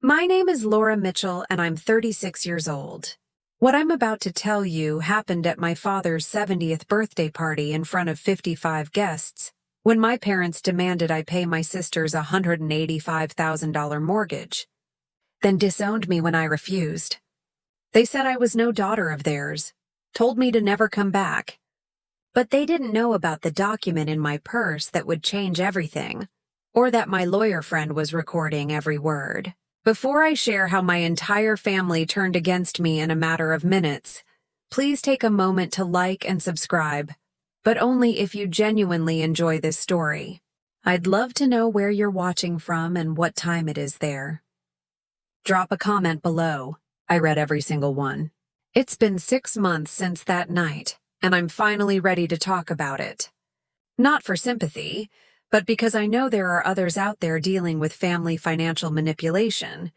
My name is Laura Mitchell, and I'm 36 years old. What I'm about to tell you happened at my father's 70th birthday party in front of 55 guests, when my parents demanded I pay my sister's $185,000 mortgage, then disowned me when I refused. They said I was no daughter of theirs, told me to never come back. But they didn't know about the document in my purse that would change everything, or that my lawyer friend was recording every word. Before I share how my entire family turned against me in a matter of minutes, please take a moment to like and subscribe, but only if you genuinely enjoy this story. I'd love to know where you're watching from and what time it is there. Drop a comment below. I read every single one. It's been 6 months since that night, and I'm finally ready to talk about it. Not for sympathy, but because I know there are others out there dealing with family financial manipulation,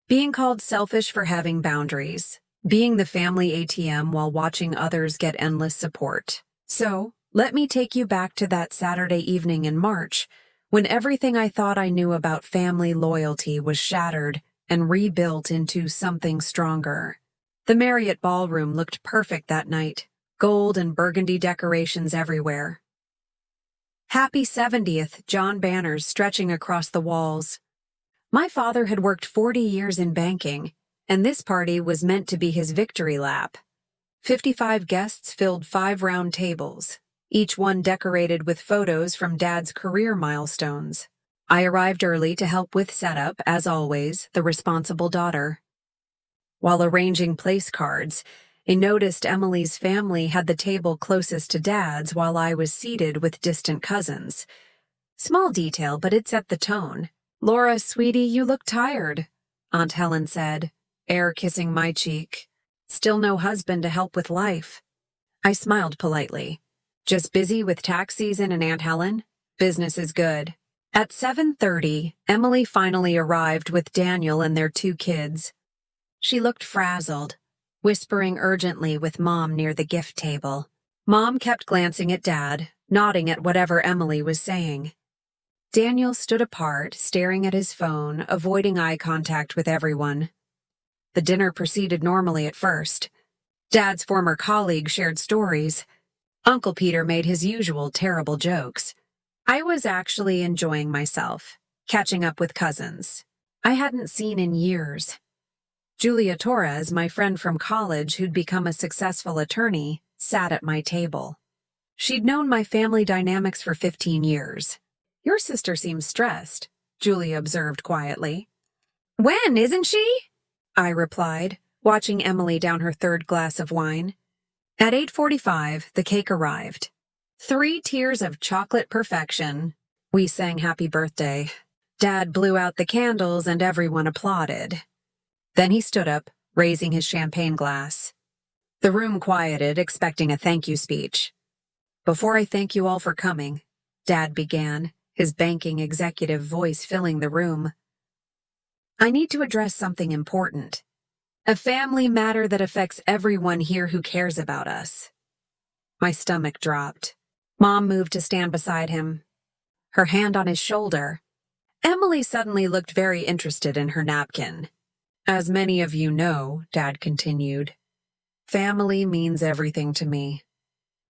being called selfish for having boundaries, being the family ATM while watching others get endless support. So, let me take you back to that Saturday evening in March, when everything I thought I knew about family loyalty was shattered and rebuilt into something stronger. The Marriott ballroom looked perfect that night, gold and burgundy decorations everywhere. Happy 70th John banners stretching across the walls. My father had worked 40 years in banking, and this party was meant to be his victory lap. 55 guests filled 5 round tables, each one decorated with photos from Dad's career milestones. I arrived early to help with setup, as always, the responsible daughter. While arranging place cards, I noticed Emily's family had the table closest to Dad's while I was seated with distant cousins. Small detail, but it set the tone. "Laura, sweetie, you look tired," Aunt Helen said, air kissing my cheek. "Still no husband to help with life." I smiled politely. "Just busy with tax season and Aunt Helen? Business is good." At 7:30, Emily finally arrived with Daniel and their 2 kids. She looked frazzled, whispering urgently with Mom near the gift table. Mom kept glancing at Dad, nodding at whatever Emily was saying. Daniel stood apart, staring at his phone, avoiding eye contact with everyone. The dinner proceeded normally at first. Dad's former colleague shared stories. Uncle Peter made his usual terrible jokes. I was actually enjoying myself, catching up with cousins I hadn't seen in years. Julia Torres, my friend from college who'd become a successful attorney, sat at my table. She'd known my family dynamics for 15 years. "Your sister seems stressed," Julia observed quietly. "When, isn't she?" I replied, watching Emily down her 3rd glass of wine. At 8:45, the cake arrived. 3 tiers of chocolate perfection. We sang happy birthday. Dad blew out the candles and everyone applauded. Then he stood up, raising his champagne glass. The room quieted, expecting a thank you speech. "Before I thank you all for coming," Dad began, his banking executive voice filling the room, "I need to address something important. A family matter that affects everyone here who cares about us." My stomach dropped. Mom moved to stand beside him, her hand on his shoulder. Emily suddenly looked very interested in her napkin. "As many of you know," Dad continued, "family means everything to me.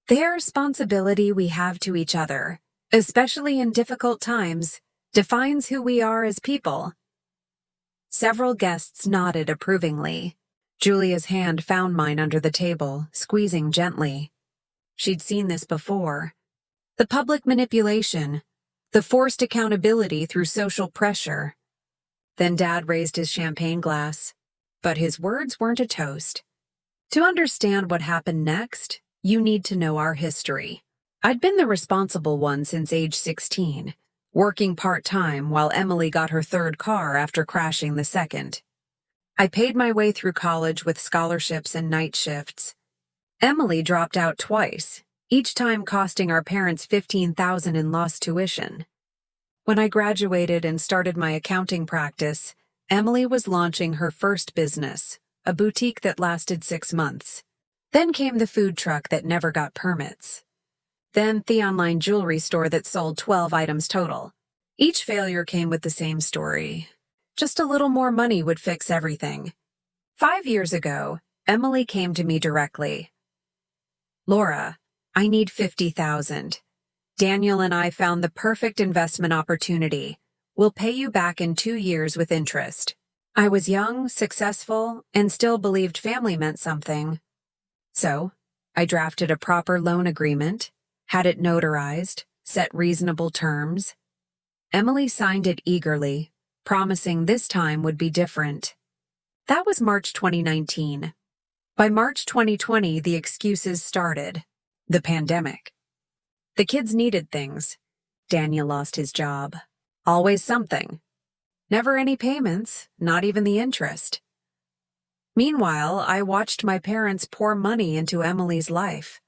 The responsibility we have to each other, especially in difficult times, defines who we are as people." Several guests nodded approvingly. Julia's hand found mine under the table, squeezing gently. She'd seen this before. The public manipulation, the forced accountability through social pressure. Then Dad raised his champagne glass, but his words weren't a toast. "To understand what happened next, you need to know our history. I'd been the responsible one since age 16, working part-time while Emily got her 3rd car after crashing the 2nd. I paid my way through college with scholarships and night shifts. Emily dropped out twice, each time costing our parents $15,000 in lost tuition. When I graduated and started my accounting practice, Emily was launching her first business, a boutique that lasted 6 months. Then came the food truck that never got permits. Then the online jewelry store that sold 12 items total. Each failure came with the same story. Just a little more money would fix everything. 5 years ago, Emily came to me directly. Laura, I need $50,000. Daniel and I found the perfect investment opportunity. We'll pay you back in 2 years with interest. I was young, successful, and still believed family meant something. So, I drafted a proper loan agreement, had it notarized, set reasonable terms. Emily signed it eagerly, promising this time would be different. That was March 2019. By March 2020, the excuses started. The pandemic. The kids needed things. Daniel lost his job. Always something. Never any payments, not even the interest. Meanwhile, I watched my parents pour money into Emily's life.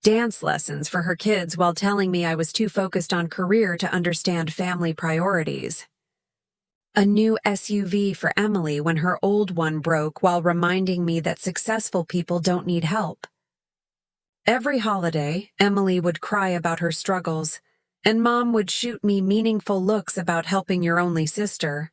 Dance lessons for her kids while telling me I was too focused on career to understand family priorities. A new SUV for Emily when her old one broke while reminding me that successful people don't need help. Every holiday, Emily would cry about her struggles, and Mom would shoot me meaningful looks about helping your only sister.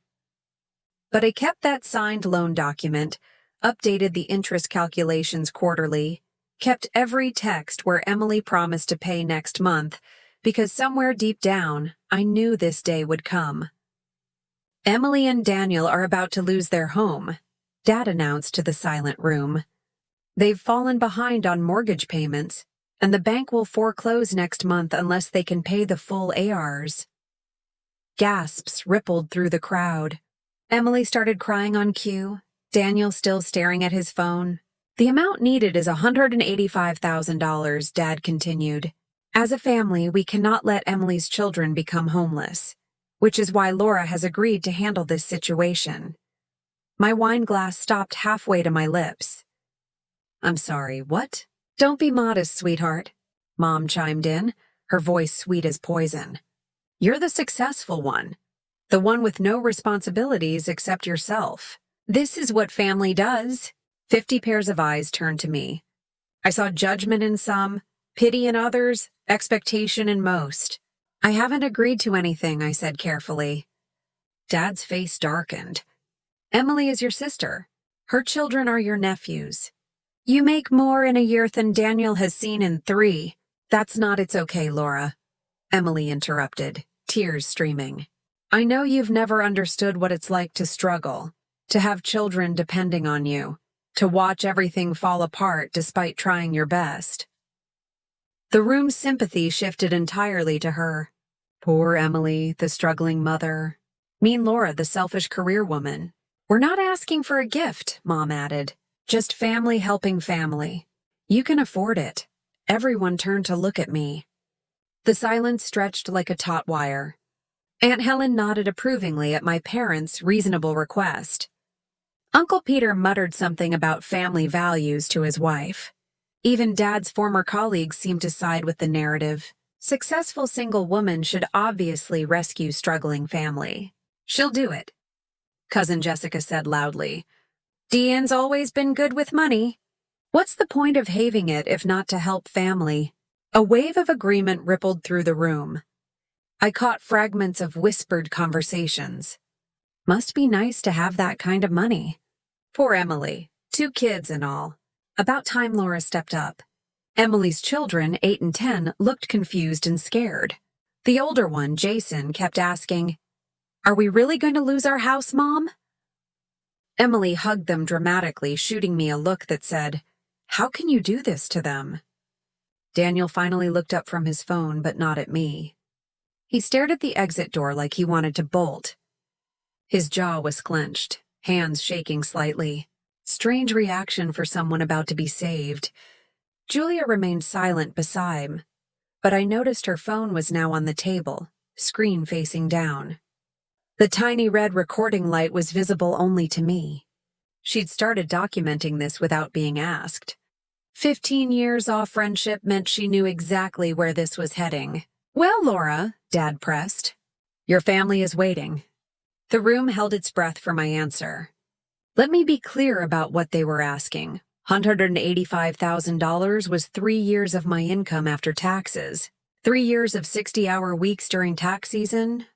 But I kept that signed loan document, updated the interest calculations quarterly, kept every text where Emily promised to pay next month, because somewhere deep down, I knew this day would come. Emily and Daniel are about to lose their home, Dad announced to the silent room. They've fallen behind on mortgage payments, and the bank will foreclose next month unless they can pay the full ARs. Gasps rippled through the crowd. Emily started crying on cue, Daniel still staring at his phone. The amount needed is $185,000, Dad continued. As a family, we cannot let Emily's children become homeless, which is why Laura has agreed to handle this situation. My wine glass stopped halfway to my lips. I'm sorry, what? Don't be modest, sweetheart, Mom chimed in, her voice sweet as poison. You're the successful one, the one with no responsibilities except yourself. This is what family does. 50 pairs of eyes turned to me. I saw judgment in some, pity in others, expectation in most. I haven't agreed to anything, I said carefully. Dad's face darkened. Emily is your sister. Her children are your nephews. You make more in a year than Daniel has seen in 3. That's not it's okay, Laura. Emily interrupted, tears streaming. I know you've never understood what it's like to struggle, to have children depending on you, to watch everything fall apart despite trying your best. The room's sympathy shifted entirely to her. Poor Emily, the struggling mother. Mean Laura, the selfish career woman. We're not asking for a gift, Mom added. Just family helping family. You can afford it. Everyone turned to look at me. The silence stretched like a taut wire. Aunt Helen nodded approvingly at my parents' reasonable request. Uncle Peter muttered something about family values to his wife. Even Dad's former colleagues seemed to side with the narrative. Successful single woman should obviously rescue struggling family. She'll do it, Cousin Jessica said loudly. Deanne's always been good with money. What's the point of having it if not to help family? A wave of agreement rippled through the room. I caught fragments of whispered conversations. Must be nice to have that kind of money. Poor Emily, 2 kids and all. About time Laura stepped up. Emily's children, 8 and 10, looked confused and scared. The older one, Jason, kept asking, Are we really going to lose our house, Mom? Emily hugged them dramatically, shooting me a look that said, How can you do this to them? Daniel finally looked up from his phone, but not at me. He stared at the exit door like he wanted to bolt. His jaw was clenched, hands shaking slightly. Strange reaction for someone about to be saved. Julia remained silent beside him, but I noticed her phone was now on the table, screen facing down. The tiny red recording light was visible only to me. She'd started documenting this without being asked. 15 years off friendship meant she knew exactly where this was heading. Well, Laura, Dad pressed. Your family is waiting. The room held its breath for my answer. Let me be clear about what they were asking. $185,000 was 3 years of my income after taxes. 3 years of 60-hour weeks during tax season.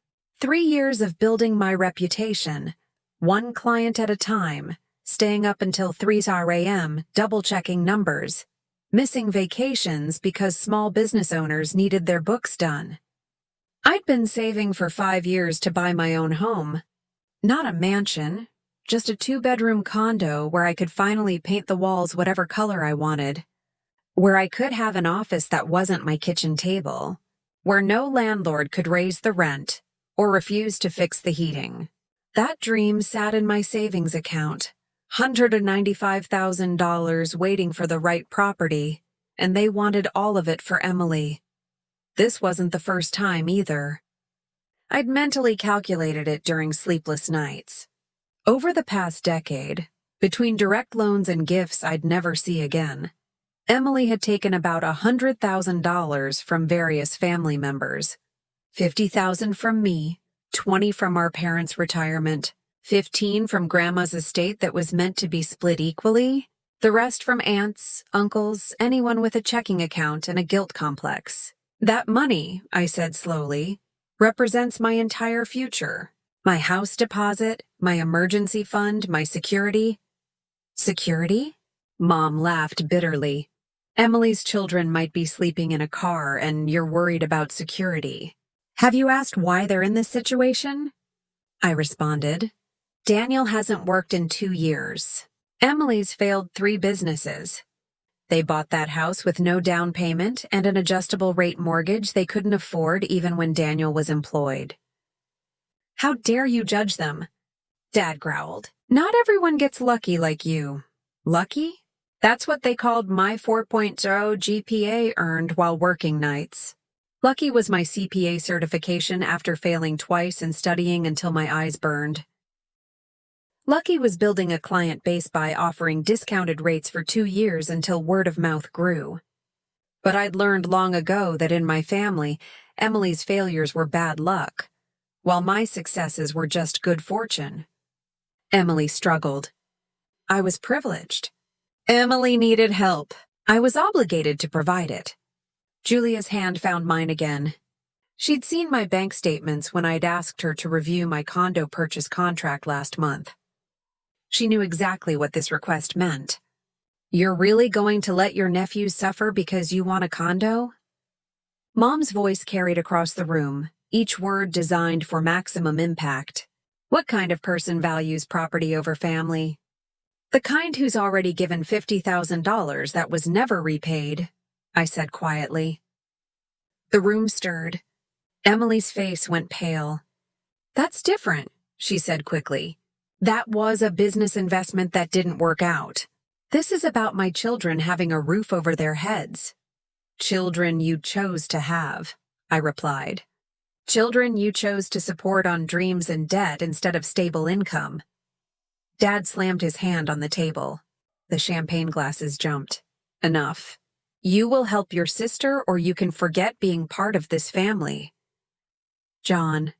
3 years of building my reputation, one client at a time, staying up until 3 a.m., double-checking numbers, missing vacations because small business owners needed their books done. I'd been saving for 5 years to buy my own home. Not a mansion, just a 2-bedroom condo where I could finally paint the walls whatever color I wanted, where I could have an office that wasn't my kitchen table, where no landlord could raise the rent or refuse to fix the heating. That dream sat in my savings account, $195,000 waiting for the right property, and they wanted all of it for Emily. This wasn't the first time either. I'd mentally calculated it during sleepless nights. Over the past decade, between direct loans and gifts I'd never see again, Emily had taken about $100,000 from various family members. $50,000 from me, $20,000 from our parents' retirement, $15,000 from Grandma's estate that was meant to be split equally, the rest from aunts, uncles, anyone with a checking account and a guilt complex. That money, I said slowly, represents my entire future. My house deposit, my emergency fund, my security. Security? Mom laughed bitterly. Emily's children might be sleeping in a car and you're worried about security. Have you asked why they're in this situation? I responded. Daniel hasn't worked in 2 years. Emily's failed 3 businesses. They bought that house with no down payment and an adjustable rate mortgage they couldn't afford even when Daniel was employed. How dare you judge them? Dad growled. Not everyone gets lucky like you. Lucky? That's what they called my 4.0 GPA earned while working nights. Lucky was my CPA certification after failing twice and studying until my eyes burned. Lucky was building a client base by offering discounted rates for 2 years until word of mouth grew. But I'd learned long ago that in my family, Emily's failures were bad luck, while my successes were just good fortune. Emily struggled. I was privileged. Emily needed help. I was obligated to provide it. Julia's hand found mine again. She'd seen my bank statements when I'd asked her to review my condo purchase contract last month. She knew exactly what this request meant. You're really going to let your nephews suffer because you want a condo? Mom's voice carried across the room, each word designed for maximum impact. What kind of person values property over family? The kind who's already given $50,000 that was never repaid, I said quietly. The room stirred. Emily's face went pale. That's different, she said quickly. That was a business investment that didn't work out. This is about my children having a roof over their heads. Children you chose to have, I replied. Children you chose to support on dreams and debt instead of stable income. Dad slammed his hand on the table. The champagne glasses jumped. Enough. You will help your sister or you can forget being part of this family. John,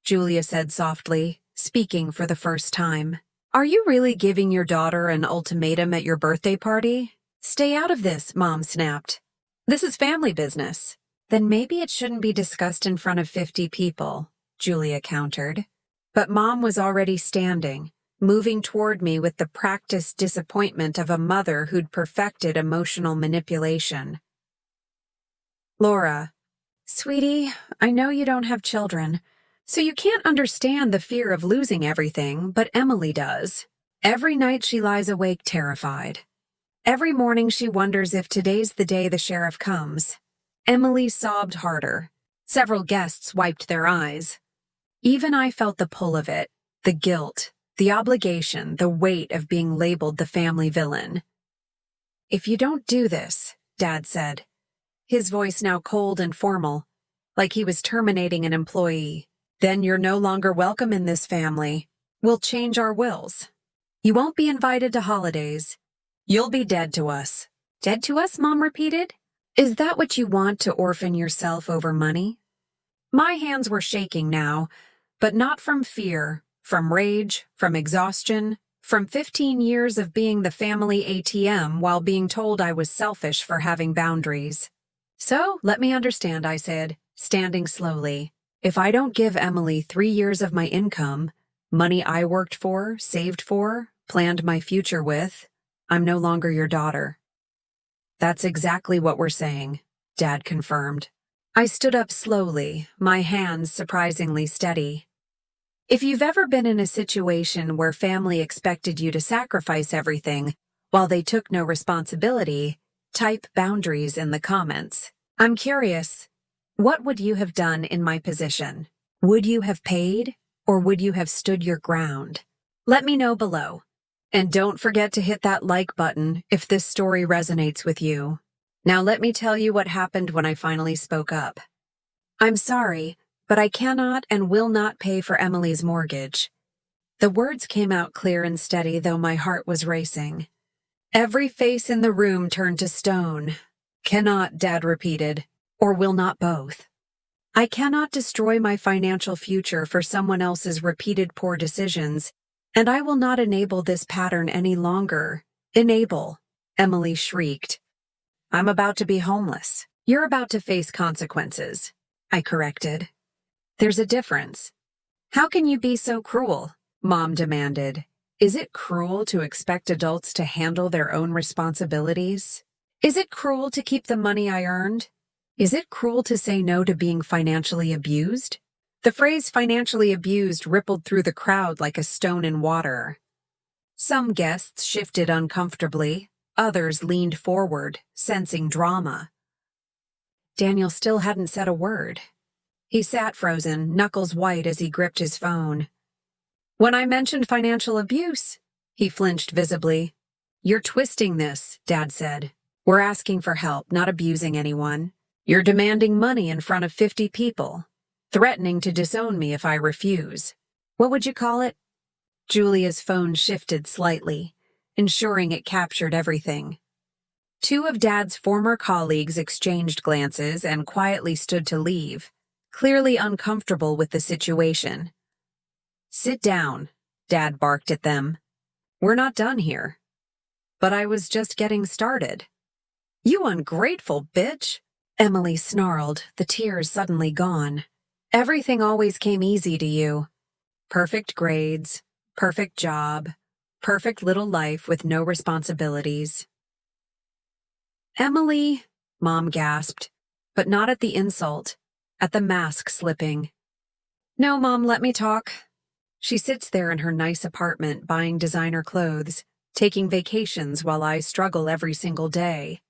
Julia said softly, speaking for the first time. Are you really giving your daughter an ultimatum at your birthday party? Stay out of this, Mom snapped. This is family business. Then maybe it shouldn't be discussed in front of 50 people, Julia countered. But Mom was already standing, moving toward me with the practiced disappointment of a mother who'd perfected emotional manipulation. Laura, sweetie, I know you don't have children, so you can't understand the fear of losing everything, but Emily does. Every night she lies awake terrified. Every morning she wonders if today's the day the sheriff comes. Emily sobbed harder. Several guests wiped their eyes. Even I felt the pull of it, the guilt, the obligation, the weight of being labeled the family villain. If you don't do this, Dad said, his voice now cold and formal, like he was terminating an employee, then you're no longer welcome in this family. We'll change our wills. You won't be invited to holidays. You'll be dead to us. Dead to us, Mom repeated. Is that what you want, to orphan yourself over money? My hands were shaking now, but not from fear, from rage, from exhaustion, from 15 years of being the family ATM while being told I was selfish for having boundaries. So, let me understand, I said, standing slowly. If I don't give Emily 3 years of my income, Money I worked for, saved for, planned my future with. I'm no longer your daughter." "That's exactly what we're saying," Dad confirmed. I stood up slowly, my hands surprisingly steady. If you've ever been in a situation where family expected you to sacrifice everything while they took no responsibility, type boundaries in the comments. I'm curious, what would you have done in my position? Would you have paid, or would you have stood your ground? Let me know below. And don't forget to hit that like button if this story resonates with you. Now let me tell you what happened when I finally spoke up. "I'm sorry, but I cannot and will not pay for Emily's mortgage." The words came out clear and steady, though my heart was racing. Every face in the room turned to stone. "Cannot," Dad repeated, "or will not both. I cannot destroy my financial future for someone else's repeated poor decisions, and I will not enable this pattern any longer." "Enable," Emily shrieked. "I'm about to be homeless. You're about to face consequences," I corrected. "There's a difference." "How can you be so cruel?" Mom demanded. "Is it cruel to expect adults to handle their own responsibilities? Is it cruel to keep the money I earned? Is it cruel to say no to being financially abused?" The phrase "financially abused" rippled through the crowd like a stone in water. Some guests shifted uncomfortably, others leaned forward, sensing drama. Daniel still hadn't said a word. He sat frozen, knuckles white as he gripped his phone. "When I mentioned financial abuse," he flinched visibly. "You're twisting this," Dad said. "We're asking for help, not abusing anyone. You're demanding money in front of 50 people, threatening to disown me if I refuse. What would you call it?" Julia's phone shifted slightly, ensuring it captured everything. Two of Dad's former colleagues exchanged glances and quietly stood to leave, clearly uncomfortable with the situation. "Sit down," Dad barked at them. "We're not done here." "But I was just getting started." "You ungrateful bitch," Emily snarled, the tears suddenly gone. "Everything always came easy to you. Perfect grades, perfect job, perfect little life with no responsibilities." "Emily," Mom gasped, but not at the insult, at the mask slipping. "No, Mom, let me talk." She sits there in her nice apartment buying designer clothes, taking vacations while I struggle every single day.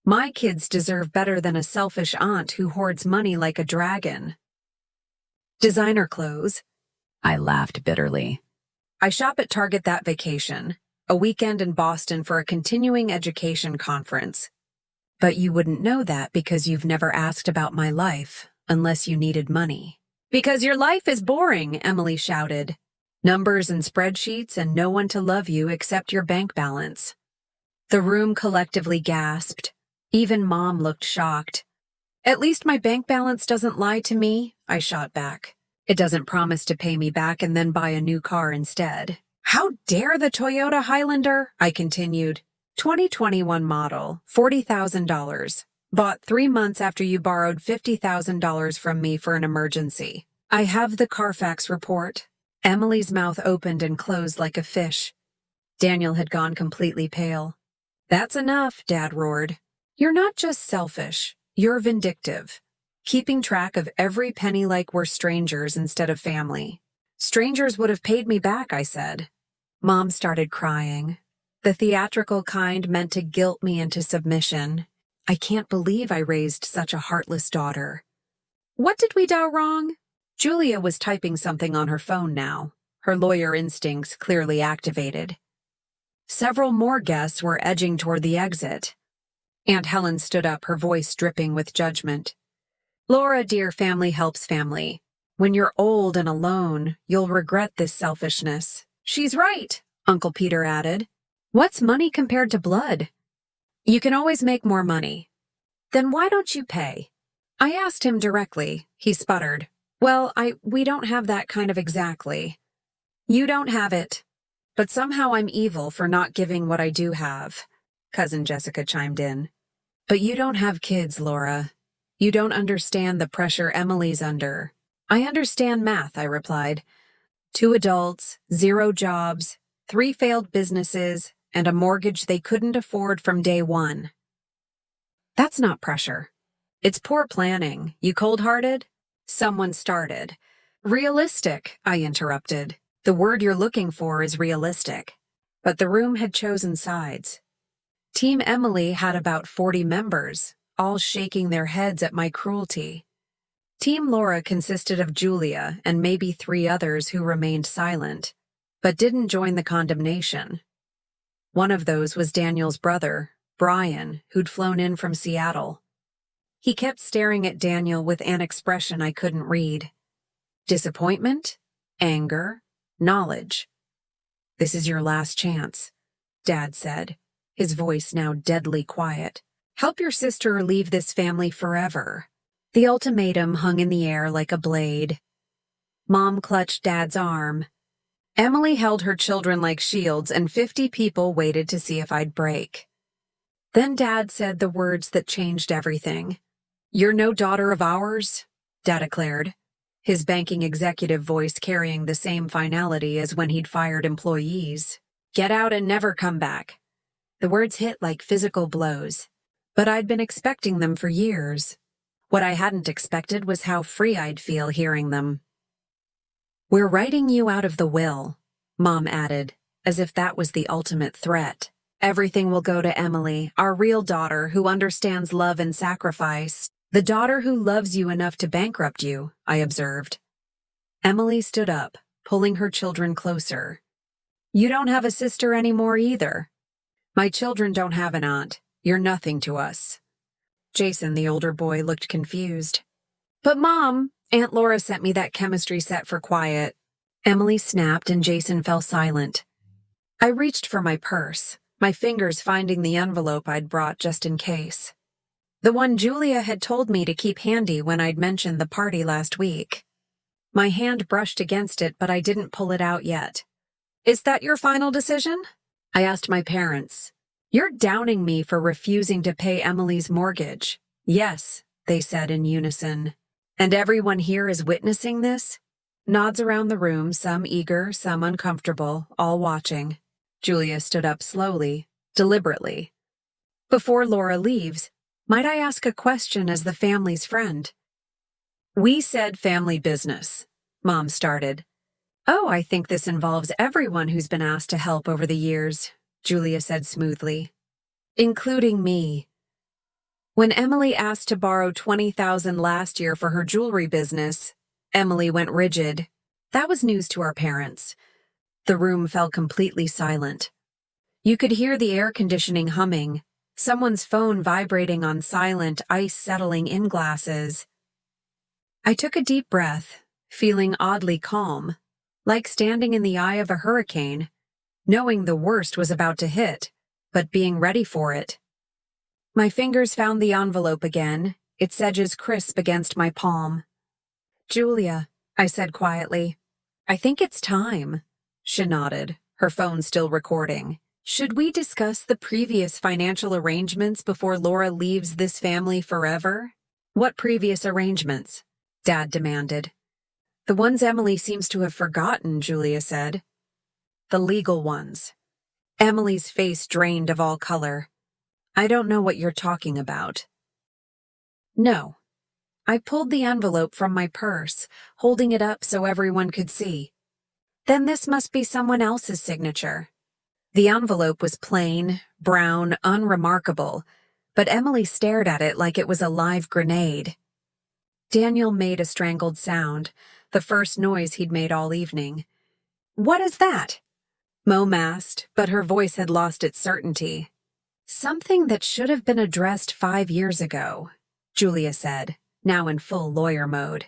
My kids deserve better than a selfish aunt who hoards money like a dragon. "Designer clothes?" I laughed bitterly. "I shop at Target that vacation, a weekend in Boston for a continuing education conference. But you wouldn't know that because you've never asked about my life, unless you needed money." "Because your life is boring," Emily shouted. "Numbers and spreadsheets and no one to love you except your bank balance." The room collectively gasped. Even Mom looked shocked. "At least my bank balance doesn't lie to me," I shot back. "It doesn't promise to pay me back and then buy a new car instead." "How dare the Toyota Highlander?" I continued. 2021 model, $40,000. Bought 3 months after you borrowed $50,000 from me for an emergency. I have the Carfax report. Emily's mouth opened and closed like a fish. Daniel had gone completely pale. "That's enough," Dad roared. "You're not just selfish, you're vindictive. Keeping track of every penny like we're strangers instead of family." "Strangers would have paid me back," I said. Mom started crying. The theatrical kind meant to guilt me into submission. I can't believe I raised such a heartless daughter. "What did we do wrong?" Julia was typing something on her phone now, her lawyer instincts clearly activated. Several more guests were edging toward the exit. Aunt Helen stood up, her voice dripping with judgment. "Laura, dear, family helps family. When you're old and alone, you'll regret this selfishness." "She's right," Uncle Peter added. "What's money compared to blood?" "You can always make more money." "Then why don't you pay?" I asked him directly. He sputtered. "Well, we don't have that kind of exactly." "You don't have it. But somehow I'm evil for not giving what I do have," Cousin Jessica chimed in. "But you don't have kids, Laura. You don't understand the pressure Emily's under." "I understand math," I replied. 2 adults, 0 jobs, 3 failed businesses, and a mortgage they couldn't afford from day one. That's not pressure. It's poor planning. You cold-hearted? Someone started. Realistic, I interrupted. The word you're looking for is realistic. But the room had chosen sides. Team Emily had about 40 members, all shaking their heads at my cruelty. Team Laura consisted of Julia and maybe 3 others who remained silent, but didn't join the condemnation. One of those was Daniel's brother, Brian, who'd flown in from Seattle. He kept staring at Daniel with an expression I couldn't read. Disappointment? Anger? Knowledge? "This is your last chance," Dad said, his voice now deadly quiet. "Help your sister or leave this family forever." The ultimatum hung in the air like a blade. Mom clutched Dad's arm. Emily held her children like shields, and 50 people waited to see if I'd break. Then Dad said the words that changed everything. "You're no daughter of ours," Dad declared, his banking executive voice carrying the same finality as when he'd fired employees. "Get out and never come back." The words hit like physical blows, but I'd been expecting them for years. What I hadn't expected was how free I'd feel hearing them. "We're writing you out of the will," Mom added, as if that was the ultimate threat. "Everything will go to Emily, our real daughter who understands love and sacrifice. The daughter who loves you enough to bankrupt you," I observed. Emily stood up, pulling her children closer. "You don't have a sister anymore either." "My children don't have an aunt. You're nothing to us." Jason, the older boy, looked confused. "But Mom, Aunt Laura sent me that chemistry set for quiet." Emily snapped and Jason fell silent. I reached for my purse, my fingers finding the envelope I'd brought just in case. The one Julia had told me to keep handy when I'd mentioned the party last week. My hand brushed against it, but I didn't pull it out yet. "Is that your final decision?" I asked my parents. "You're downing me for refusing to pay Emily's mortgage." "Yes," they said in unison. "And everyone here is witnessing this?" Nods around the room, some eager, some uncomfortable, all watching. Julia stood up slowly, deliberately. "Before Laura leaves, might I ask a question as the family's friend?" "We said family business," Mom started. "Oh, I think this involves everyone who's been asked to help over the years," Julia said smoothly. "Including me." When Emily asked to borrow $20,000 last year for her jewelry business, Emily went rigid. That was news to our parents. The room fell completely silent. You could hear the air conditioning humming, someone's phone vibrating on silent, ice settling in glasses. I took a deep breath, feeling oddly calm, like standing in the eye of a hurricane, knowing the worst was about to hit, but being ready for it. My fingers found the envelope again, its edges crisp against my palm. "Julia," I said quietly, "I think it's time." She nodded, her phone still recording. "Should we discuss the previous financial arrangements before Laura leaves this family forever?" "What previous arrangements?" Dad demanded. "The ones Emily seems to have forgotten," Julia said. "The legal ones." Emily's face drained of all color. "I don't know what you're talking about." "No." I pulled the envelope from my purse, holding it up so everyone could see. "Then this must be someone else's signature." The envelope was plain, brown, unremarkable, but Emily stared at it like it was a live grenade. Daniel made a strangled sound, the first noise he'd made all evening. "What is that?" Mo masked, but her voice had lost its certainty. "Something that should have been addressed 5 years ago," Julia said, now in full lawyer mode.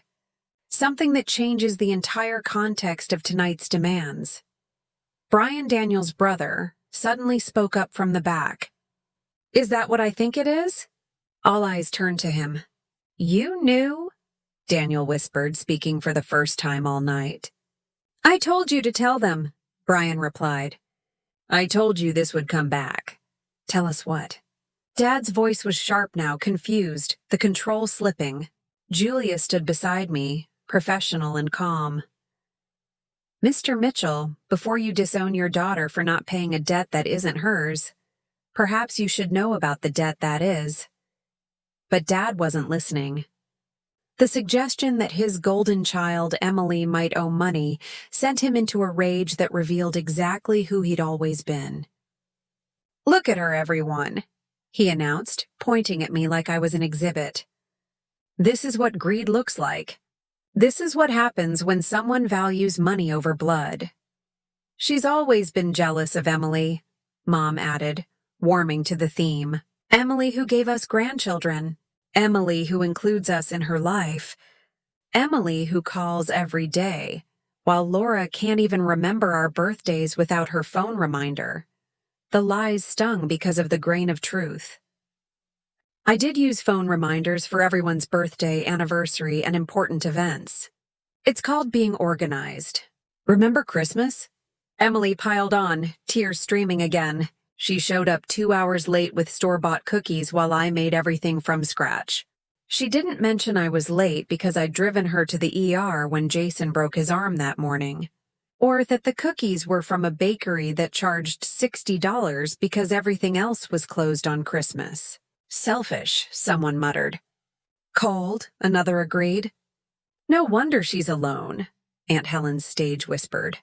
"Something that changes the entire context of tonight's demands." Brian, Daniel's brother, suddenly spoke up from the back. "Is that what I think it is?" All eyes turned to him. "You knew?" Daniel whispered, speaking for the first time all night. "I told you to tell them," Brian replied. "I told you this would come back." "Tell us what?" Dad's voice was sharp now, confused, the control slipping. Julia stood beside me, professional and calm. Mr. Mitchell, before you disown your daughter for not paying a debt that isn't hers, perhaps you should know about the debt that is. But Dad wasn't listening. The suggestion that his golden child, Emily, might owe money sent him into a rage that revealed exactly who he'd always been. "Look at her, everyone," he announced, pointing at me like I was an exhibit. "This is what greed looks like. This is what happens when someone values money over blood." "She's always been jealous of Emily," Mom added, warming to the theme. "Emily who gave us grandchildren. Emily who includes us in her life. Emily who calls every day, while Laura can't even remember our birthdays without her phone reminder." The lies stung because of the grain of truth. I did use phone reminders for everyone's birthday, anniversary, and important events. It's called being organized. "Remember Christmas?" Emily piled on, tears streaming again. She showed up 2 hours late with store-bought cookies while I made everything from scratch. She didn't mention I was late because I'd driven her to the ER when Jason broke his arm that morning. Or that the cookies were from a bakery that charged $60 because everything else was closed on Christmas. "Selfish," someone muttered. "Cold," another agreed. "No wonder she's alone," Aunt Helen's stage whispered.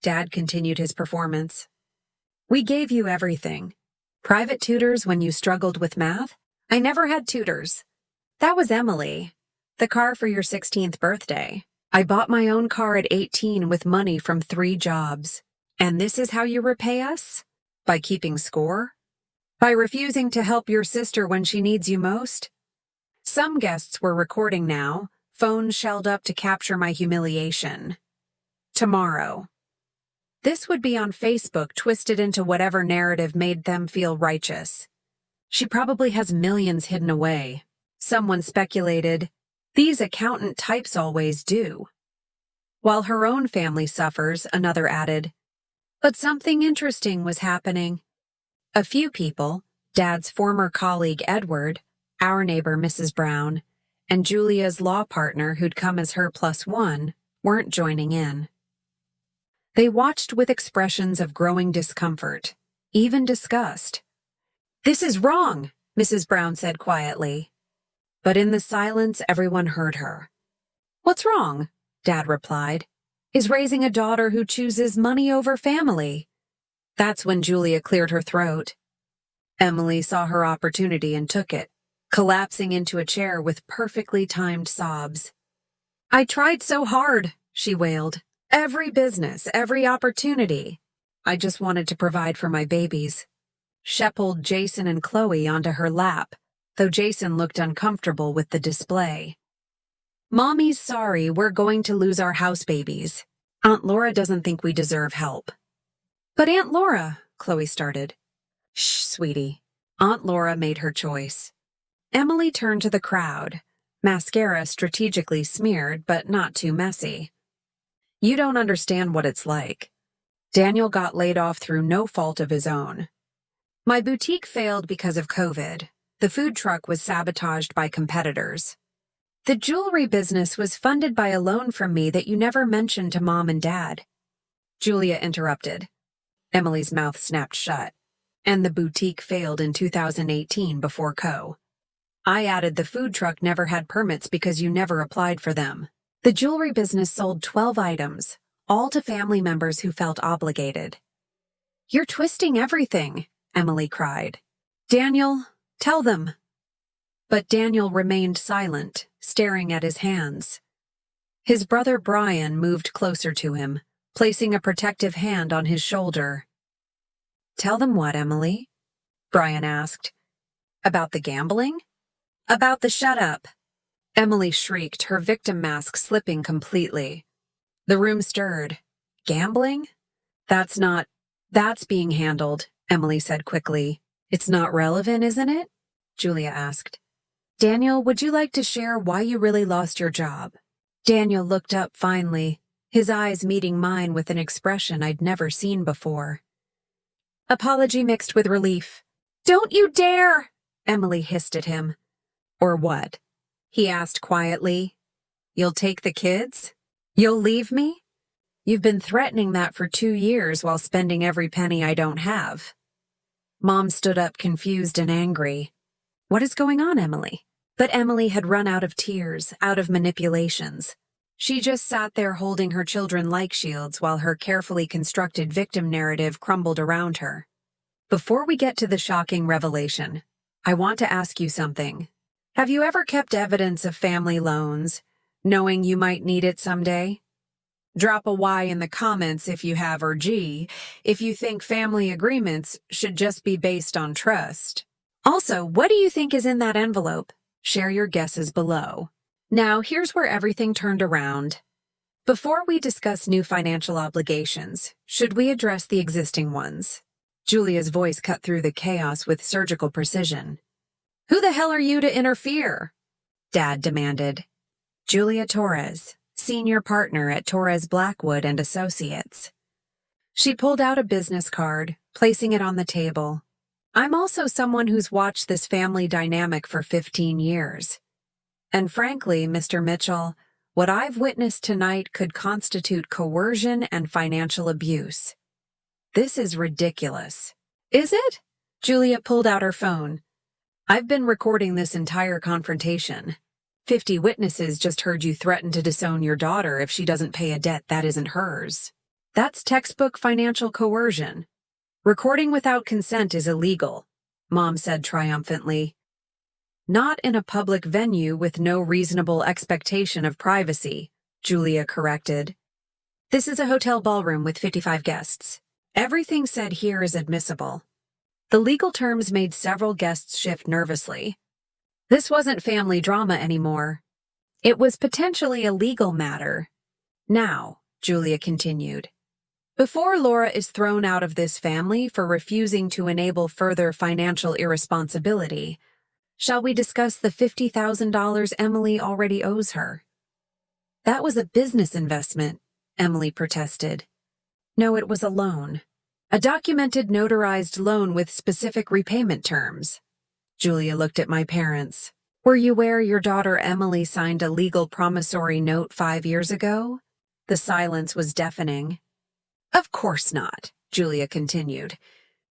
Dad continued his performance. "We gave you everything. Private tutors when you struggled with math? I never had tutors. That was Emily. The car for your 16th birthday. I bought my own car at 18 with money from 3 jobs. And this is how you repay us? By keeping score? By refusing to help your sister when she needs you most?" Some guests were recording now, phones shelled up to capture my humiliation. Tomorrow. This would be on Facebook, twisted into whatever narrative made them feel righteous. She probably has millions hidden away. Someone speculated, "These accountant types always do." While her own family suffers, another added. But something interesting was happening. A few people, Dad's former colleague Edward, our neighbor Mrs. Brown, and Julia's law partner who'd come as her +1, weren't joining in. They watched with expressions of growing discomfort, even disgust. "This is wrong," Mrs. Brown said quietly. But in the silence, everyone heard her. "What's wrong?" Dad replied. "Is raising a daughter who chooses money over family." That's when Julia cleared her throat. Emily saw her opportunity and took it, collapsing into a chair with perfectly timed sobs. "I tried so hard," she wailed. "Every business, every opportunity. I just wanted to provide for my babies." She pulled Jason and Chloe onto her lap, though Jason looked uncomfortable with the display. "Mommy's sorry, we're going to lose our house babies. Aunt Laura doesn't think we deserve help." "But Aunt Laura," Chloe started. "Shh, sweetie." Aunt Laura made her choice. Emily turned to the crowd, mascara strategically smeared but not too messy. "You don't understand what it's like. Daniel got laid off through no fault of his own. My boutique failed because of COVID. The food truck was sabotaged by competitors. The jewelry business was funded by a loan from me that you never mentioned to Mom and Dad." Julia interrupted. Emily's mouth snapped shut. "And the boutique failed in 2018 before Co. I added the food truck never had permits because you never applied for them. The jewelry business sold 12 items, all to family members who felt obligated." "You're twisting everything," Emily cried. "Daniel, tell them." But Daniel remained silent, staring at his hands. His brother Brian moved closer to him, placing a protective hand on his shoulder. "Tell them what, Emily?" Brian asked. "About the gambling?" "About the shut up." Emily shrieked, her victim mask slipping completely. The room stirred. "Gambling? That's being handled," Emily said quickly. "It's not relevant, isn't it?" Julia asked. "Daniel, would you like to share why you really lost your job?" Daniel looked up finally, his eyes meeting mine with an expression I'd never seen before. Apology mixed with relief. "Don't you dare!" Emily hissed at him. "Or what?" he asked quietly. "You'll take the kids? You'll leave me?" You've been threatening that for 2 years while spending every penny I don't have. Mom stood up confused and angry. What is going on, Emily? But Emily had run out of tears, out of manipulations. She just sat there holding her children like shields while her carefully constructed victim narrative crumbled around her. Before we get to the shocking revelation, I want to ask you something. Have you ever kept evidence of family loans, knowing you might need it someday? Drop a Y in the comments if you have, or G, if you think family agreements should just be based on trust. Also, what do you think is in that envelope? Share your guesses below. Now, here's where everything turned around. Before we discuss new financial obligations, should we address the existing ones? Julia's voice cut through the chaos with surgical precision. Who the hell are you to interfere? Dad demanded. Julia Torres, senior partner at Torres Blackwood and Associates. She pulled out a business card, placing it on the table. I'm also someone who's watched this family dynamic for 15 years. And frankly, Mr. Mitchell, what I've witnessed tonight could constitute coercion and financial abuse. This is ridiculous. Is it? Julia pulled out her phone. I've been recording this entire confrontation. 50 witnesses just heard you threaten to disown your daughter if she doesn't pay a debt that isn't hers. That's textbook financial coercion. Recording without consent is illegal, Mom said triumphantly. Not in a public venue with no reasonable expectation of privacy, Julia corrected. This is a hotel ballroom with 55 guests. Everything said here is admissible. The legal terms made several guests shift nervously. This wasn't family drama anymore. It was potentially a legal matter. Now, Julia continued, before Laura is thrown out of this family for refusing to enable further financial irresponsibility, shall we discuss the $50,000 Emily already owes her? That was a business investment, Emily protested. No, it was a loan. A documented notarized loan with specific repayment terms. Julia looked at my parents. Were you aware your daughter Emily signed a legal promissory note 5 years ago? The silence was deafening. Of course not, Julia continued.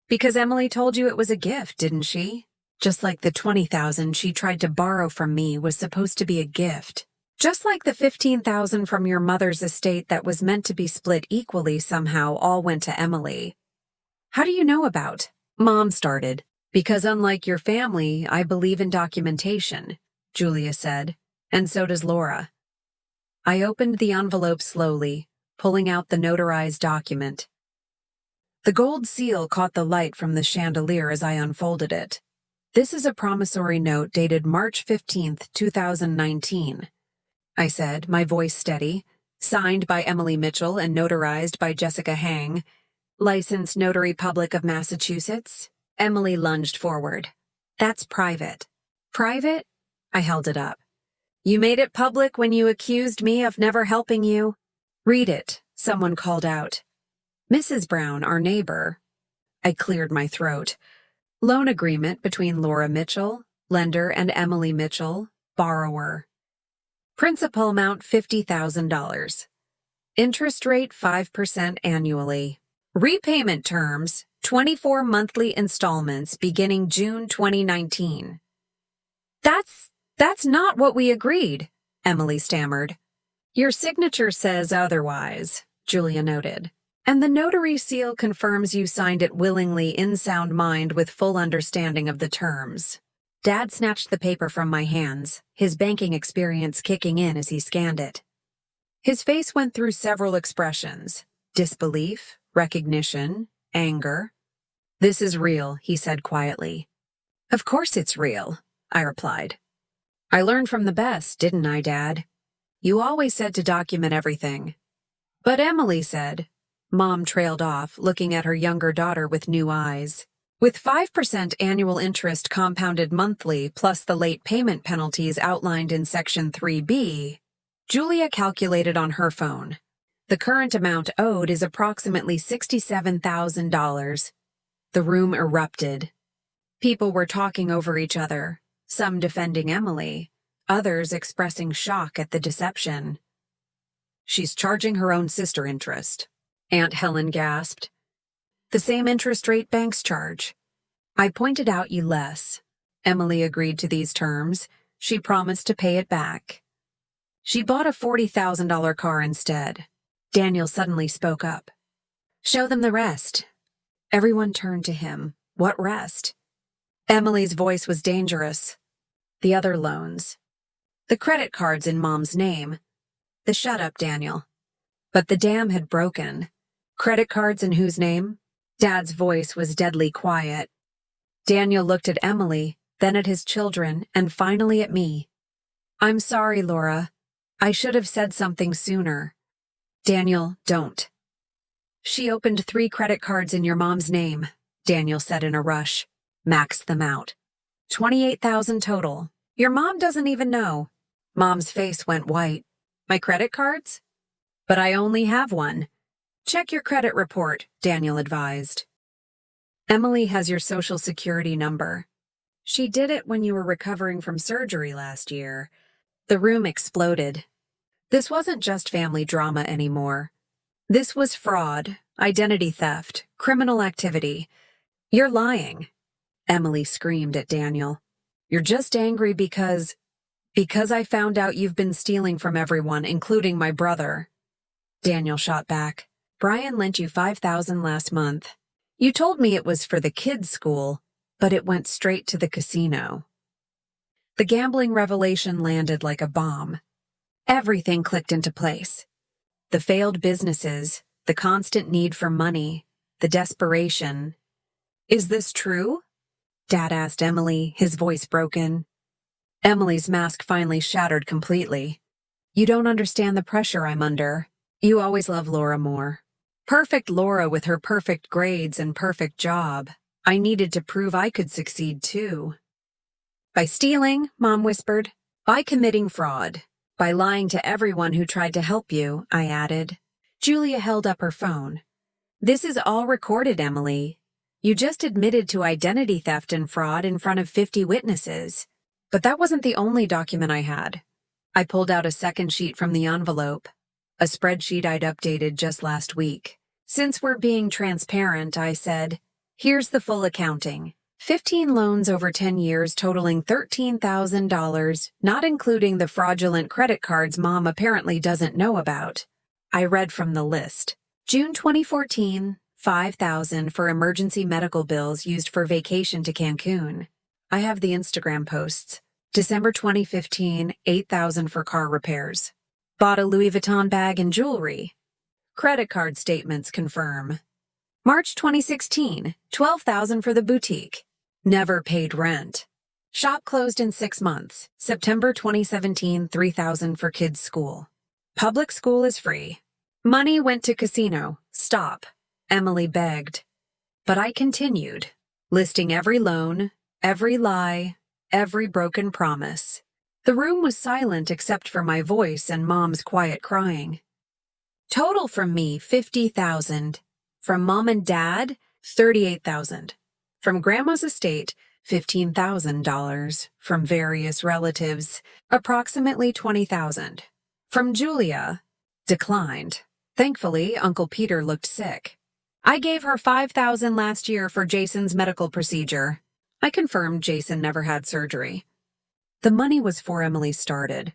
Because Emily told you it was a gift, didn't she? Just like the $20,000 she tried to borrow from me was supposed to be a gift. Just like the $15,000 from your mother's estate that was meant to be split equally somehow all went to Emily. How do you know about? Mom started. Because unlike your family, I believe in documentation, Julia said, and so does Laura. I opened the envelope slowly, pulling out the notarized document. The gold seal caught the light from the chandelier as I unfolded it. This is a promissory note dated March 15, 2019, I said, my voice steady, signed by Emily Mitchell and notarized by Jessica Hang, licensed notary public of Massachusetts. Emily lunged forward. That's private. Private? I held it up. You made it public when you accused me of never helping you? Read it, someone called out. Mrs. Brown, our neighbor. I cleared my throat. Loan agreement between Laura Mitchell, lender, and Emily Mitchell, borrower. Principal amount $50,000. Interest rate 5% annually. Repayment terms 24 monthly installments beginning June 2019. That's not what we agreed, Emily stammered. Your signature says otherwise, Julia noted. And the notary seal confirms you signed it willingly in sound mind with full understanding of the terms. Dad snatched the paper from my hands, his banking experience kicking in as he scanned it. His face went through several expressions: disbelief, recognition, anger. This is real, he said quietly. Of course it's real, I replied. I learned from the best, didn't I, Dad? You always said to document everything. But Emily said, Mom trailed off, looking at her younger daughter with new eyes. With 5% annual interest compounded monthly plus the late payment penalties outlined in Section 3B, Julia calculated on her phone. The current amount owed is approximately $67,000. The room erupted. People were talking over each other, some defending Emily, others expressing shock at the deception. She's charging her own sister interest. Aunt Helen gasped. The same interest rate banks charge. I pointed out you less. Emily agreed to these terms. She promised to pay it back. She bought a $40,000 car instead. Daniel suddenly spoke up. Show them the rest. Everyone turned to him. What rest? Emily's voice was dangerous. The other loans. The credit cards in Mom's name. Shut up, Daniel. But the dam had broken. Credit cards in whose name? Dad's voice was deadly quiet. Daniel looked at Emily, then at his children, and finally at me. I'm sorry, Laura. I should have said something sooner. Daniel, don't. She opened 3 credit cards in your mom's name, Daniel said in a rush. Maxed them out. 28,000 total. Your mom doesn't even know. Mom's face went white. My credit cards? But I only have one. Check your credit report, Daniel advised. Emily has your social security number. She did it when you were recovering from surgery last year. The room exploded. This wasn't just family drama anymore. This was fraud, identity theft, criminal activity. You're lying, Emily screamed at Daniel. You're just angry because I found out you've been stealing from everyone, including my brother. Daniel shot back. Brian lent you $5,000 last month. You told me it was for the kids' school, but it went straight to the casino. The gambling revelation landed like a bomb. Everything clicked into place. The failed businesses, the constant need for money, the desperation. Is this true? Dad asked Emily, his voice broken. Emily's mask finally shattered completely. You don't understand the pressure I'm under. You always love Laura more. Perfect Laura with her perfect grades and perfect job. I needed to prove I could succeed too. By stealing, Mom whispered. By committing fraud. By lying to everyone who tried to help you, I added. Julia held up her phone. This is all recorded, Emily. You just admitted to identity theft and fraud in front of 50 witnesses. But that wasn't the only document I had. I pulled out a second sheet from the envelope. A spreadsheet I'd updated just last week. Since we're being transparent, I said, here's the full accounting. 15 loans over 10 years totaling $13,000, not including the fraudulent credit cards Mom apparently doesn't know about. I read from the list. June 2014, $5,000 for emergency medical bills used for vacation to Cancun. I have the Instagram posts. December 2015, $8,000 for car repairs. Bought a Louis Vuitton bag and jewelry. Credit card statements confirm. March 2016, $12,000 for the boutique. Never paid rent. Shop closed in 6 months. September 2017, $3,000 for kids' school. Public school is free. Money went to casino. Stop, Emily begged. But I continued, listing every loan, every lie, every broken promise. The room was silent except for my voice and Mom's quiet crying. Total from me, $50,000. From Mom and Dad, $38,000. From Grandma's estate, $15,000. From various relatives, approximately $20,000. From Julia, declined. Thankfully, Uncle Peter looked sick. I gave her $5,000 last year for Jason's medical procedure. I confirmed Jason never had surgery. The money was for Emily started.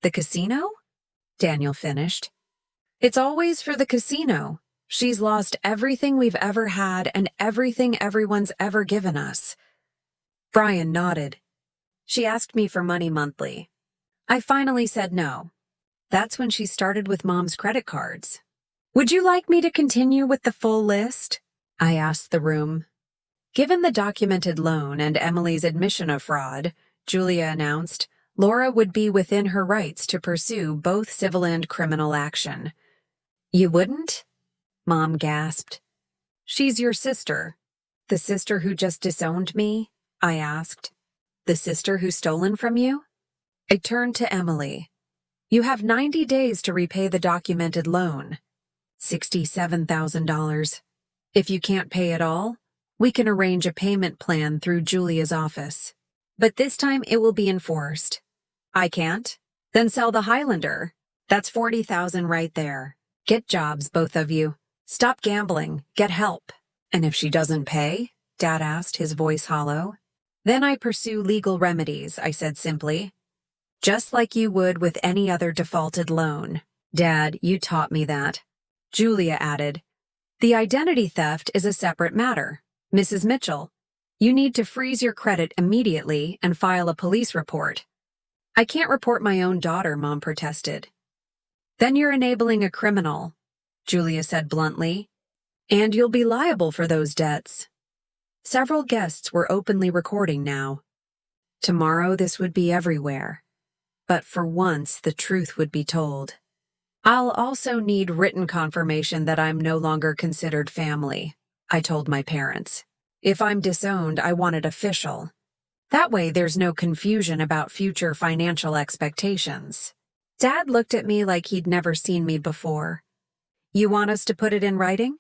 The casino? Daniel finished. It's always for the casino. She's lost everything we've ever had and everything everyone's ever given us. Brian nodded. She asked me for money monthly. I finally said no. That's when she started with Mom's credit cards. Would you like me to continue with the full list? I asked the room. Given the documented loan and Emily's admission of fraud, Julia announced, Laura would be within her rights to pursue both civil and criminal action. You wouldn't? Mom gasped. She's your sister. The sister who just disowned me? I asked. The sister who's stolen from you? I turned to Emily. You have 90 days to repay the documented loan. $67,000. If you can't pay it all, we can arrange a payment plan through Julia's office. But this time it will be enforced. I can't? Then sell the Highlander. That's 40,000 right there. Get jobs, both of you. Stop gambling. Get help. And if she doesn't pay? Dad asked, his voice hollow. Then I pursue legal remedies, I said simply. Just like you would with any other defaulted loan. Dad, you taught me that. Julia added. The identity theft is a separate matter. Mrs. Mitchell, you need to freeze your credit immediately and file a police report. I can't report my own daughter, Mom protested. Then you're enabling a criminal, Julia said bluntly, and you'll be liable for those debts. Several guests were openly recording now. Tomorrow this would be everywhere. But for once the truth would be told. I'll also need written confirmation that I'm no longer considered family, I told my parents. If I'm disowned, I want it official. That way there's no confusion about future financial expectations. Dad looked at me like he'd never seen me before. You want us to put it in writing?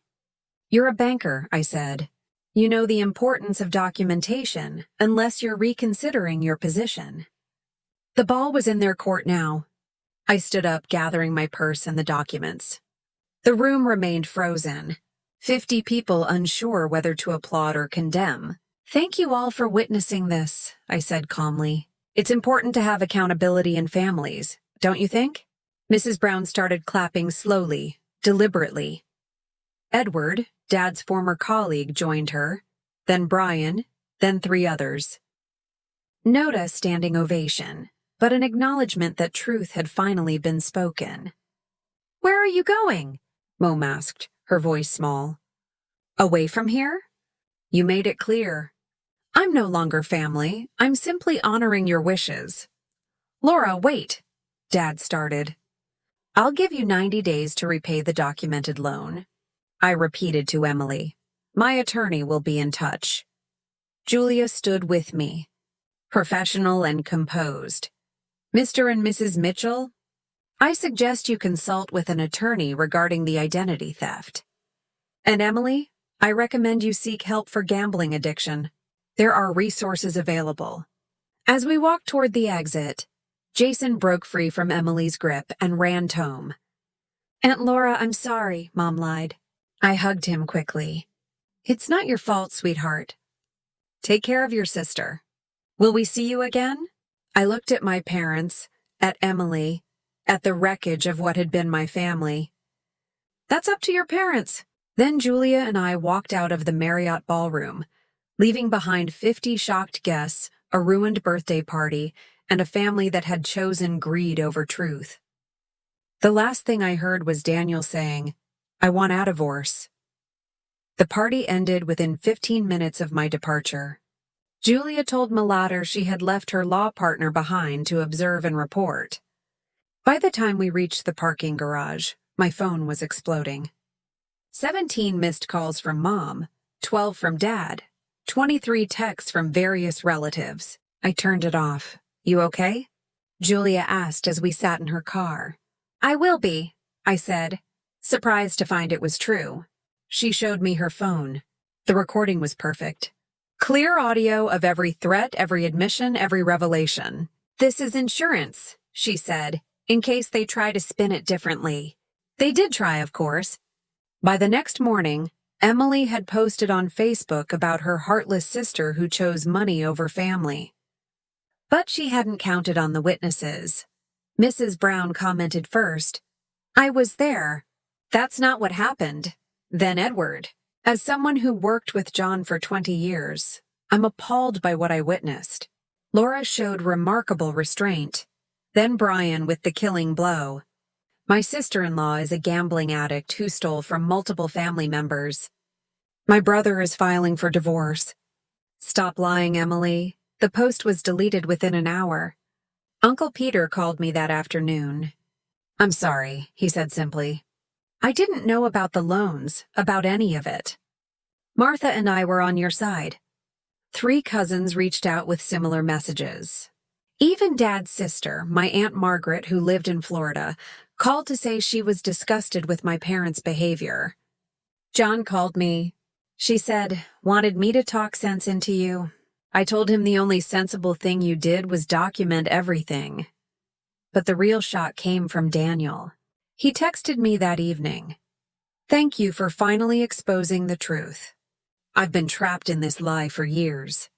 You're a banker, I said. You know the importance of documentation, unless you're reconsidering your position. The ball was in their court now. I stood up, gathering my purse and the documents. The room remained frozen. 50 people unsure whether to applaud or condemn. Thank you all for witnessing this, I said calmly. It's important to have accountability in families, don't you think? Mrs. Brown started clapping slowly, deliberately. Edward, Dad's former colleague, joined her, then Brian, then 3 others. Not a standing ovation, but an acknowledgement that truth had finally been spoken. Where are you going? Mom asked, her voice small. Away from here? You made it clear. I'm no longer family. I'm simply honoring your wishes. Laura, wait, Dad started. I'll give you 90 days to repay the documented loan. I repeated to Emily. My attorney will be in touch. Julia stood with me, professional and composed. Mr. and Mrs. Mitchell, I suggest you consult with an attorney regarding the identity theft. And Emily, I recommend you seek help for gambling addiction. There are resources available. As we walked toward the exit, Jason broke free from Emily's grip and ran home. Aunt Laura, I'm sorry, Mom lied. I hugged him quickly. It's not your fault, sweetheart. Take care of your sister. Will we see you again? I looked at my parents, at Emily, at the wreckage of what had been my family. That's up to your parents. Then Julia and I walked out of the Marriott ballroom, leaving behind 50 shocked guests, a ruined birthday party, and a family that had chosen greed over truth. The last thing I heard was Daniel saying, I want a divorce. The party ended within 15 minutes of my departure. Julia told Melatter she had left her law partner behind to observe and report. By the time we reached the parking garage, my phone was exploding. 17 missed calls from Mom, 12 from Dad, 23 texts from various relatives. I turned it off. You okay? Julia asked as we sat in her car. I will be, I said, surprised to find it was true. She showed me her phone. The recording was perfect. Clear audio of every threat, every admission, every revelation. This is insurance, she said, in case they try to spin it differently. They did try, of course. By the next morning, Emily had posted on Facebook about her heartless sister who chose money over family. But she hadn't counted on the witnesses. Mrs. Brown commented first, I was there. That's not what happened. Then Edward. As someone who worked with John for 20 years, I'm appalled by what I witnessed. Laura showed remarkable restraint. Then Brian with the killing blow. My sister-in-law is a gambling addict who stole from multiple family members. My brother is filing for divorce. Stop lying, Emily. The post was deleted within an hour. Uncle Peter called me that afternoon. I'm sorry, he said simply. I didn't know about the loans, about any of it. Martha and I were on your side. 3 cousins reached out with similar messages. Even Dad's sister, my Aunt Margaret, who lived in Florida, called to say she was disgusted with my parents' behavior. John called me. She said, wanted me to talk sense into you. I told him the only sensible thing you did was document everything. But the real shock came from Daniel. He texted me that evening. "Thank you for finally exposing the truth. I've been trapped in this lie for years.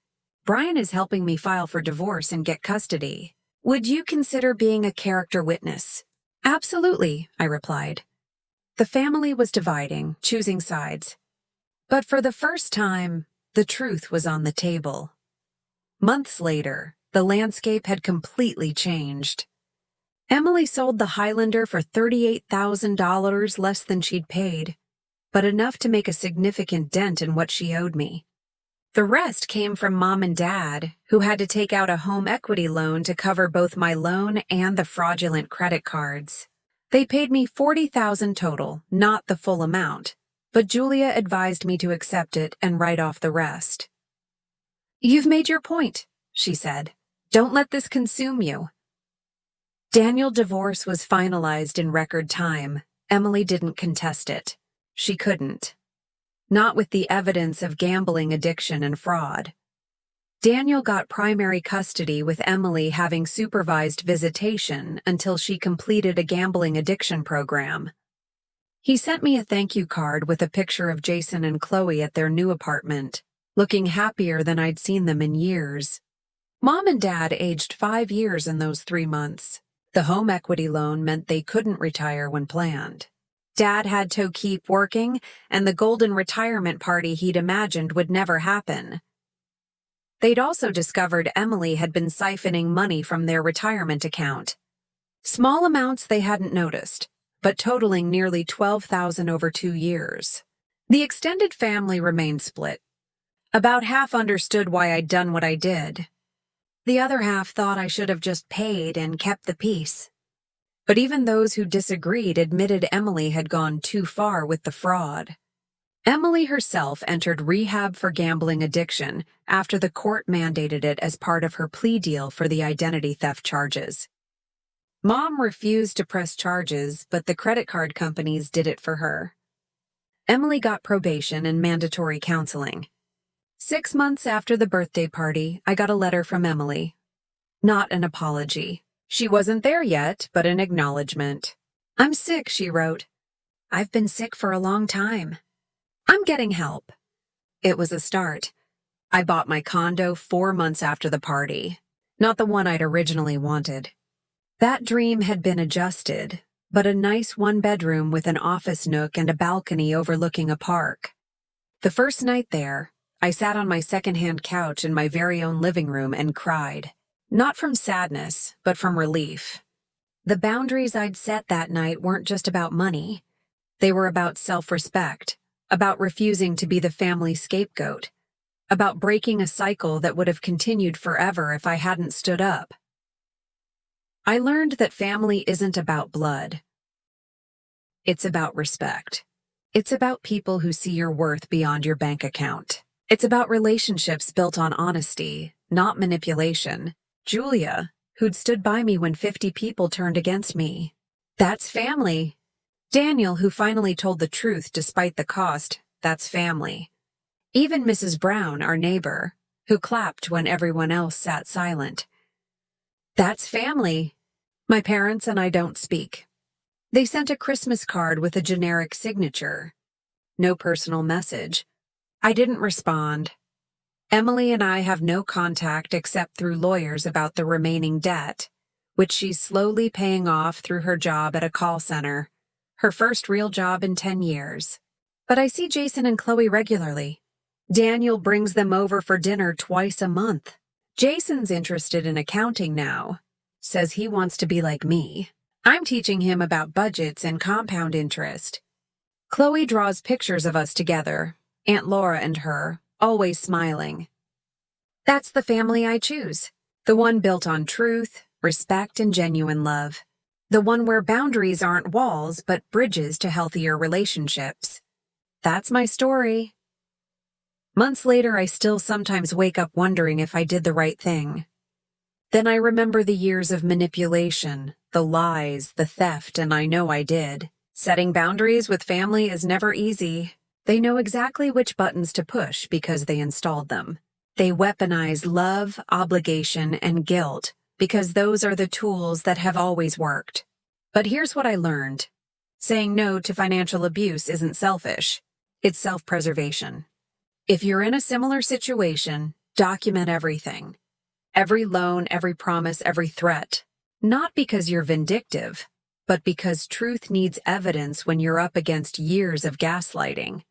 Brian is helping me file for divorce and get custody. Would you consider being a character witness?" "Absolutely," I replied. The family was dividing, choosing sides. But for the first time, the truth was on the table. Months later, the landscape had completely changed. Emily sold the Highlander for $38,000 less than she'd paid, but enough to make a significant dent in what she owed me. The rest came from Mom and Dad, who had to take out a home equity loan to cover both my loan and the fraudulent credit cards. They paid me $40,000 total, not the full amount, but Julia advised me to accept it and write off the rest. "You've made your point," she said. "Don't let this consume you." Daniel's divorce was finalized in record time. Emily didn't contest it. She couldn't. Not with the evidence of gambling addiction and fraud. Daniel got primary custody with Emily having supervised visitation until she completed a gambling addiction program. He sent me a thank you card with a picture of Jason and Chloe at their new apartment, looking happier than I'd seen them in years. Mom and Dad aged 5 years in those 3 months. The home equity loan meant they couldn't retire when planned. Dad had to keep working, and the golden retirement party he'd imagined would never happen. They'd also discovered Emily had been siphoning money from their retirement account. Small amounts they hadn't noticed, but totaling nearly $12,000 over 2 years. The extended family remained split. About half understood why I'd done what I did. The other half thought I should have just paid and kept the peace. But even those who disagreed admitted Emily had gone too far with the fraud. Emily herself entered rehab for gambling addiction after the court mandated it as part of her plea deal for the identity theft charges. Mom refused to press charges, but the credit card companies did it for her. Emily got probation and mandatory counseling. 6 months after the birthday party, I got a letter from Emily. Not an apology. She wasn't there yet, but an acknowledgement. "I'm sick," she wrote. "I've been sick for a long time. I'm getting help." It was a start. I bought my condo 4 months after the party. Not the one I'd originally wanted. That dream had been adjusted, but a nice 1-bedroom with an office nook and a balcony overlooking a park. The first night there, I sat on my secondhand couch in my very own living room and cried. Not from sadness, but from relief. The boundaries I'd set that night weren't just about money. They were about self-respect, about refusing to be the family scapegoat, about breaking a cycle that would have continued forever if I hadn't stood up. I learned that family isn't about blood. It's about respect. It's about people who see your worth beyond your bank account. It's about relationships built on honesty, not manipulation. Julia, who'd stood by me when 50 people turned against me. That's family. Daniel, who finally told the truth despite the cost. That's family. Even Mrs. Brown, our neighbor, who clapped when everyone else sat silent. That's family. My parents and I don't speak. They sent a Christmas card with a generic signature. No personal message. I didn't respond. Emily and I have no contact except through lawyers about the remaining debt, which she's slowly paying off through her job at a call center, her first real job in 10 years. But I see Jason and Chloe regularly. Daniel brings them over for dinner twice a month. Jason's interested in accounting now, says he wants to be like me. I'm teaching him about budgets and compound interest. Chloe draws pictures of us together, Aunt Laura and her, always smiling. That's the family I choose. The one built on truth, respect, and genuine love. The one where boundaries aren't walls, but bridges to healthier relationships. That's my story. Months later, I still sometimes wake up wondering if I did the right thing. Then I remember the years of manipulation, the lies, the theft, and I know I did. Setting boundaries with family is never easy. They know exactly which buttons to push because they installed them. They weaponize love, obligation, and guilt, because those are the tools that have always worked. But here's what I learned. Saying no to financial abuse isn't selfish. It's self-preservation. If you're in a similar situation, document everything. Every loan, every promise, every threat. Not because you're vindictive, but because truth needs evidence when you're up against years of gaslighting.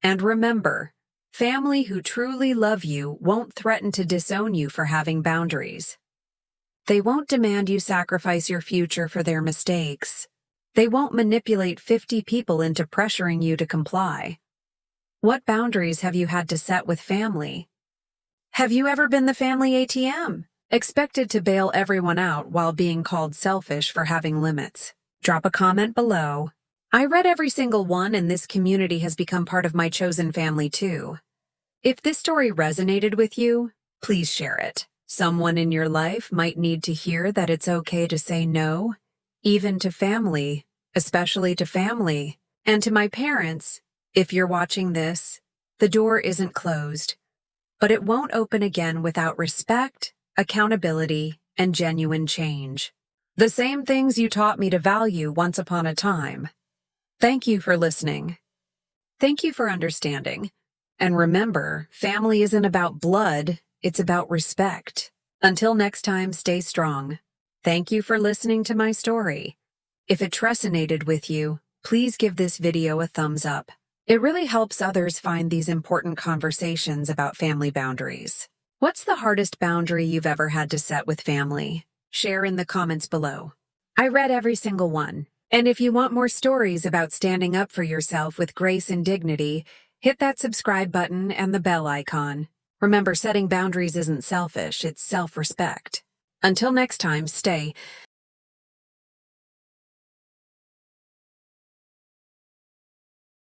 And remember, family who truly love you won't threaten to disown you for having boundaries. They won't demand you sacrifice your future for their mistakes. They won't manipulate 50 people into pressuring you to comply. What boundaries have you had to set with family? Have you ever been the family ATM? Expected to bail everyone out while being called selfish for having limits? Drop a comment below. I read every single one, and this community has become part of my chosen family too. If this story resonated with you, please share it. Someone in your life might need to hear that it's okay to say no, even to family, especially to family. And to my parents, if you're watching this, the door isn't closed, but it won't open again without respect, accountability, and genuine change. The same things you taught me to value once upon a time. Thank you for listening. Thank you for understanding. And remember, family isn't about blood, it's about respect. Until next time, stay strong. Thank you for listening to my story. If it resonated with you, please give this video a thumbs up. It really helps others find these important conversations about family boundaries. What's the hardest boundary you've ever had to set with family? Share in the comments below. I read every single one. And if you want more stories about standing up for yourself with grace and dignity, hit that subscribe button and the bell icon. Remember, setting boundaries isn't selfish, it's self-respect. Until next time, stay